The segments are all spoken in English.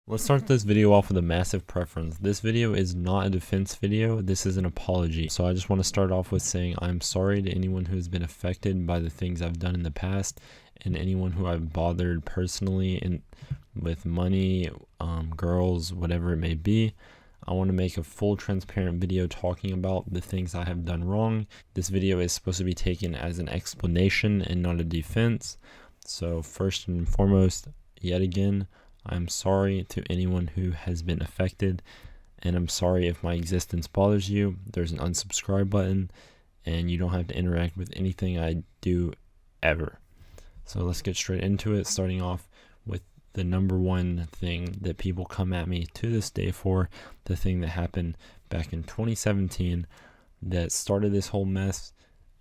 Let's start this video off with a massive preference. This video is not a defense video, this is an apology. So I just want to start off with saying I'm sorry to anyone who's been affected by the things I've done in the past, and anyone who I've bothered personally and with money, girls, whatever it may be. I want to make a full transparent video talking about the things I have done wrong. This video is supposed to be taken as an explanation and not a defense. So first and foremost, yet again, I'm sorry to anyone who has been affected, and I'm sorry if my existence bothers you. There's an unsubscribe button, and you don't have to interact with anything I do ever. So let's get straight into it, starting off with the number one thing that people come at me to this day for, the thing that happened back in 2017 that started this whole mess,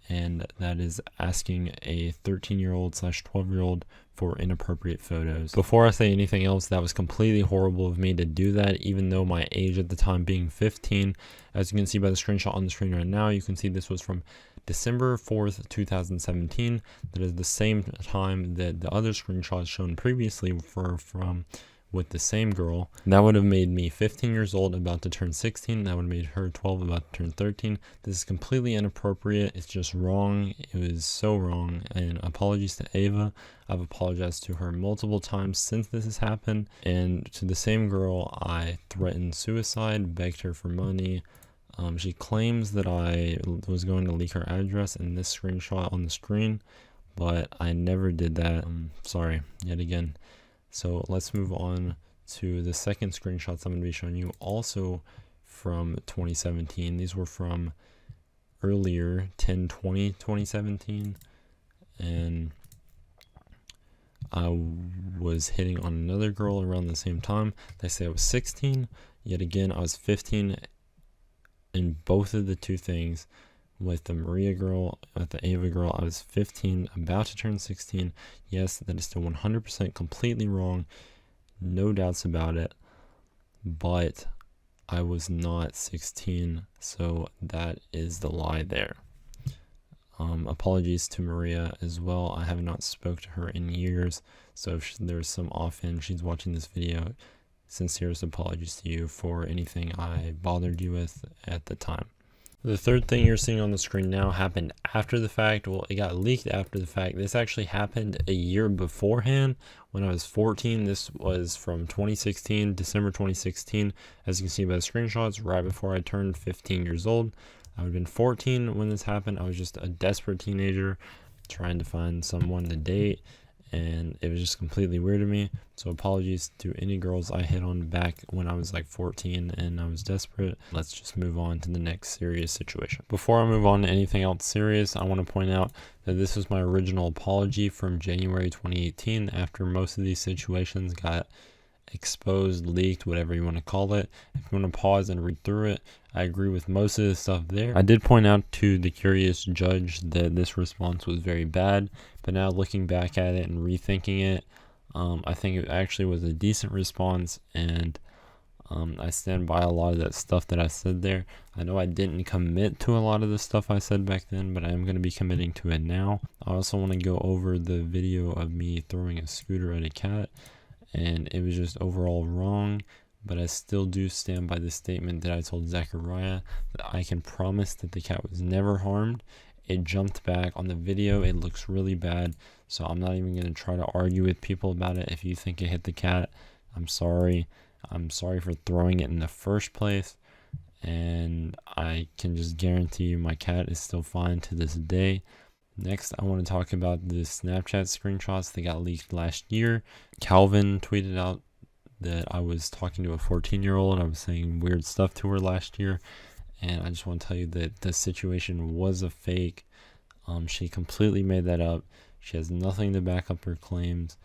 and that is asking a 13-year-old/12-year-old for inappropriate photos. Before I say anything else, that was completely horrible of me to do that, even though my age at the time being 15. As you can see by the screenshot on the screen right now, you can see this was from December 4th, 2017. That is the same time that the other screenshots shown previously were from with the same girl. That would have made me 15 years old, about to turn 16. That would have made her 12, about to turn 13. This is completely inappropriate. It's just wrong. It was so wrong. And apologies to Ava. I've apologized to her multiple times since this has happened. And to the same girl, I threatened suicide, begged her for money. She claims that I was going to leak her address in this screenshot on the screen, but I never did that. Sorry, yet again. So let's move on to the second screenshots I'm going to be showing you, also from 2017. These were from earlier, 10/20/2017, and I was hitting on another girl around the same time. They say I was 16. Yet again, I was 15 in both of the two things. With the Maria girl, with the Ava girl, I was 15, about to turn 16. Yes, that is still 100% completely wrong. No doubts about it. But I was not 16, so that is the lie there. Apologies to Maria as well. I have not spoke to her in years, so if there's some offhand she's watching this video, sincerest apologies to you for anything I bothered you with at the time. The third thing you're seeing on the screen now happened after the fact. Well, it got leaked after the fact. This actually happened a year beforehand when I was 14. This was from 2016, December 2016. As you can see by the screenshots, right before I turned 15 years old. I would have been 14 when this happened. I was just a desperate teenager trying to find someone to date, and it was just completely weird to me. So apologies to any girls I hit on back when I was like 14 and I was desperate. Let's just move on to the next serious situation. Before I move on to anything else serious, I want to point out that this was my original apology from January 2018 after most of these situations got exposed, leaked, whatever you want to call it. If you want to pause and read through it, I agree with most of the stuff there. I did point out to the curious judge that this response was very bad, but now looking back at it and rethinking it, I think it actually was a decent response, and I stand by a lot of that stuff that I said there. I know I didn't commit to a lot of the stuff I said back then, but I am going to be committing to it now. I also want to go over the video of me throwing a scooter at a cat, and it was just overall wrong, but I still do stand by the statement that I told Zachariah that I can promise that the cat was never harmed. It jumped back on the video. It looks really bad, so I'm not even going to try to argue with people about it. If you think it hit the cat, I'm sorry. I'm sorry for throwing it in the first place, and I can just guarantee you my cat is still fine to this day. Next, I want to talk about the Snapchat screenshots that got leaked last year. Calvin tweeted out that I was talking to a 14-year-old. I was saying weird stuff to her last year, and I just want to tell you that the situation was a fake. She completely made that up. She has nothing to back up her claims,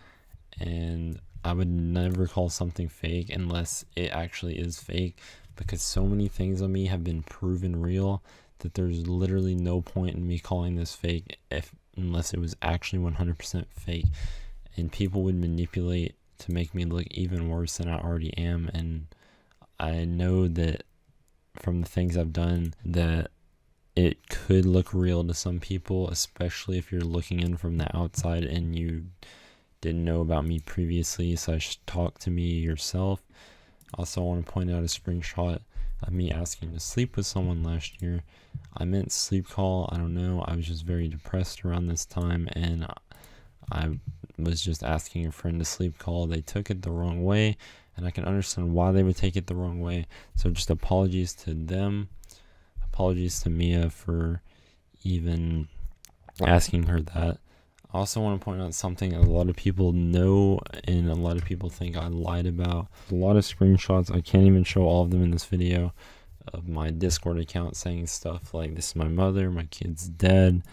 and I would never call something fake unless it actually is fake, because so many things on me have been proven real that there's literally no point in me calling this fake unless it was actually 100% fake, and people would manipulate to make me look even worse than I already am. And I know that from the things I've done that it could look real to some people, especially if you're looking in from the outside and you didn't know about me previously, so talk to me yourself. Also, I want to point out a screenshot of me asking to sleep with someone last year. I meant sleep call. I don't know. I was just very depressed around this time, and I was just asking a friend to sleep call. They took it the wrong way, and I can understand why they would take it the wrong way. So just apologies to them. Apologies to Mia for even asking her that. I also want to point out something a lot of people know and a lot of people think I lied about. A lot of screenshots, I can't even show all of them in this video, of my Discord account saying stuff like, this is my mother, my kid's dead,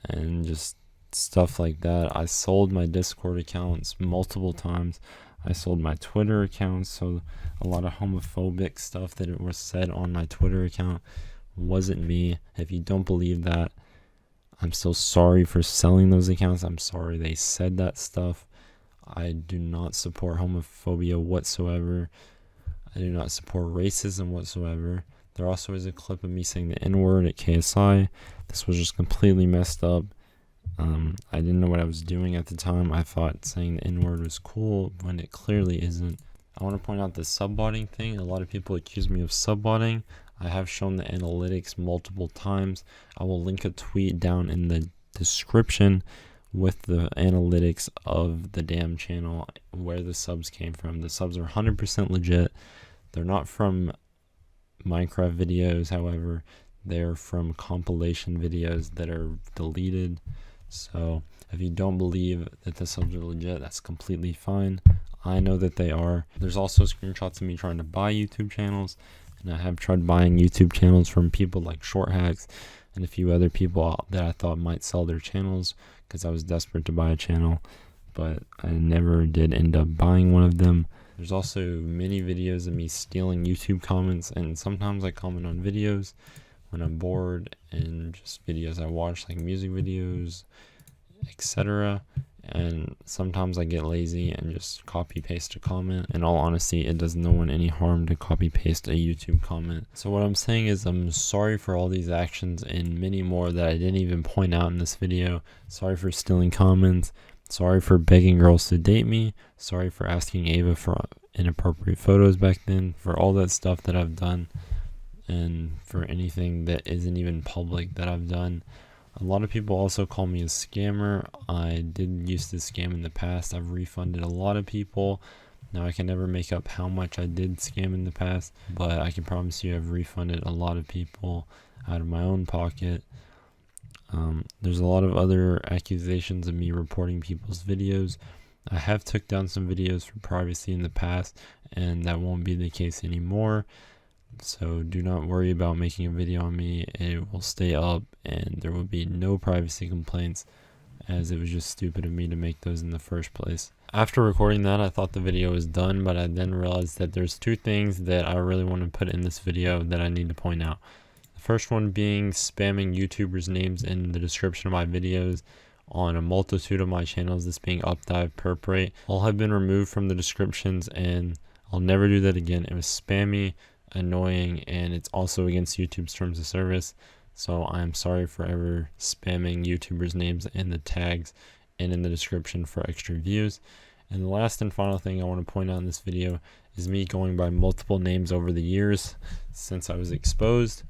and just stuff like that. I sold my Discord accounts multiple times. I sold my Twitter account, so a lot of homophobic stuff that was said on my Twitter account wasn't me. If you don't believe that, I'm so sorry for selling those accounts. I'm sorry they said that stuff. I do not support homophobia whatsoever. I do not support racism whatsoever. There also is a clip of me saying the N-word at KSI. This was just completely messed up. I didn't know what I was doing at the time. I thought saying the N-word was cool when it clearly isn't. I want to point out the subbotting thing. A lot of people accuse me of subbotting. I have shown the analytics multiple times. I will link a tweet down in the description with the analytics of the damn channel, where the subs came from. The subs are 100% legit. They're not from Minecraft videos, however. They're from compilation videos that are deleted. So if you don't believe that the subs are legit, that's completely fine. I know that they are. There's also screenshots of me trying to buy YouTube channels, and I have tried buying YouTube channels from people like Short Hacks and a few other people that I thought might sell their channels because I was desperate to buy a channel, but I never did end up buying one of them. There's also many videos of me stealing YouTube comments, and sometimes I comment on videos when I'm bored, and just videos I watch, like music videos, etc. And sometimes I get lazy and just copy paste a comment. In all honesty, it does no one any harm to copy paste a YouTube comment. So what I'm saying is, I'm sorry for all these actions and many more that I didn't even point out in this video. Sorry for stealing comments. Sorry for begging girls to date me. Sorry for asking Ava for inappropriate photos back then. For all that stuff that I've done, and for anything that isn't even public that I've done. A lot of people also call me a scammer. I did used to scam in the past. I've refunded a lot of people. Now I can never make up how much I did scam in the past, but I can promise you I've refunded a lot of people out of my own pocket. There's a lot of other accusations of me reporting people's videos. I have took down some videos for privacy in the past, and that won't be the case anymore. So do not worry about making a video on me. It will stay up and there will be no privacy complaints, as it was just stupid of me to make those in the first place. After recording that, I thought the video was done, but I then realized that there's two things that I really want to put in this video that I need to point out. The first one being spamming YouTubers' names in the description of my videos on a multitude of my channels, this being Updive, Purprate. All have been removed from the descriptions, and I'll never do that again. It was spammy, annoying, and it's also against YouTube's terms of service. So I'm sorry for ever spamming YouTubers' names in the tags and in the description for extra views. And the last and final thing I want to point out in this video is me going by multiple names over the years since I was exposed.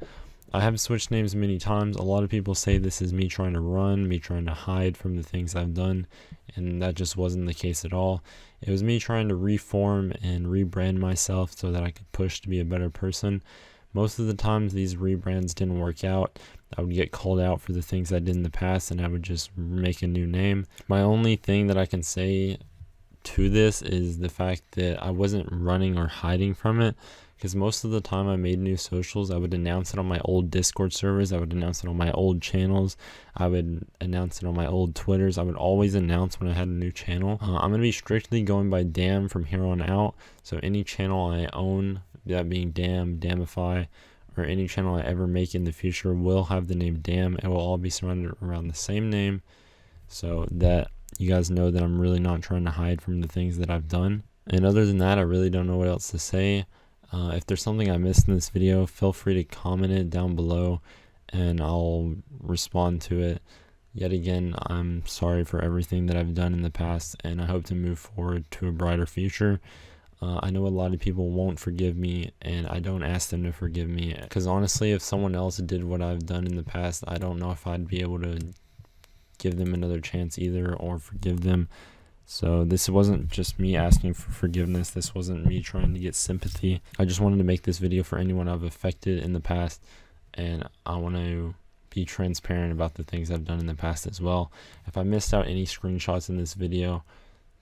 I have switched names many times. A lot of people say this is me trying to run, me trying to hide from the things I've done, and that just wasn't the case at all. It was me trying to reform and rebrand myself so that I could push to be a better person. Most of the times these rebrands didn't work out. I would get called out for the things I did in the past, and I would just make a new name. My only thing that I can say to this is the fact that I wasn't running or hiding from it, because most of the time I made new socials, I would announce it on my old Discord servers, I would announce it on my old channels, I would announce it on my old Twitters. I would always announce when I had a new channel. I'm going to be strictly going by Dam from here on out, so any channel I own, that being Dam, Damify, or any channel I ever make in the future will have the name Dam. It will all be surrounded around the same name, so that you guys know that I'm really not trying to hide from the things that I've done. And other than that, I really don't know what else to say. If there's something I missed in this video, feel free to comment it down below and I'll respond to it. Yet again, I'm sorry for everything that I've done in the past, and I hope to move forward to a brighter future. I know a lot of people won't forgive me, and I don't ask them to forgive me, because honestly, if someone else did what I've done in the past, I don't know if I'd be able to give them another chance either, or forgive them. So this wasn't just me asking for forgiveness. This wasn't me trying to get sympathy. I just wanted to make this video for anyone I've affected in the past, and I want to be transparent about the things I've done in the past as well. If I missed out any screenshots in this video,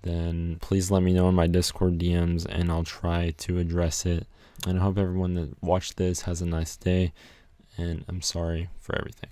then please let me know in my Discord DMs, and I'll try to address it. And I hope everyone that watched this has a nice day, and I'm sorry for everything.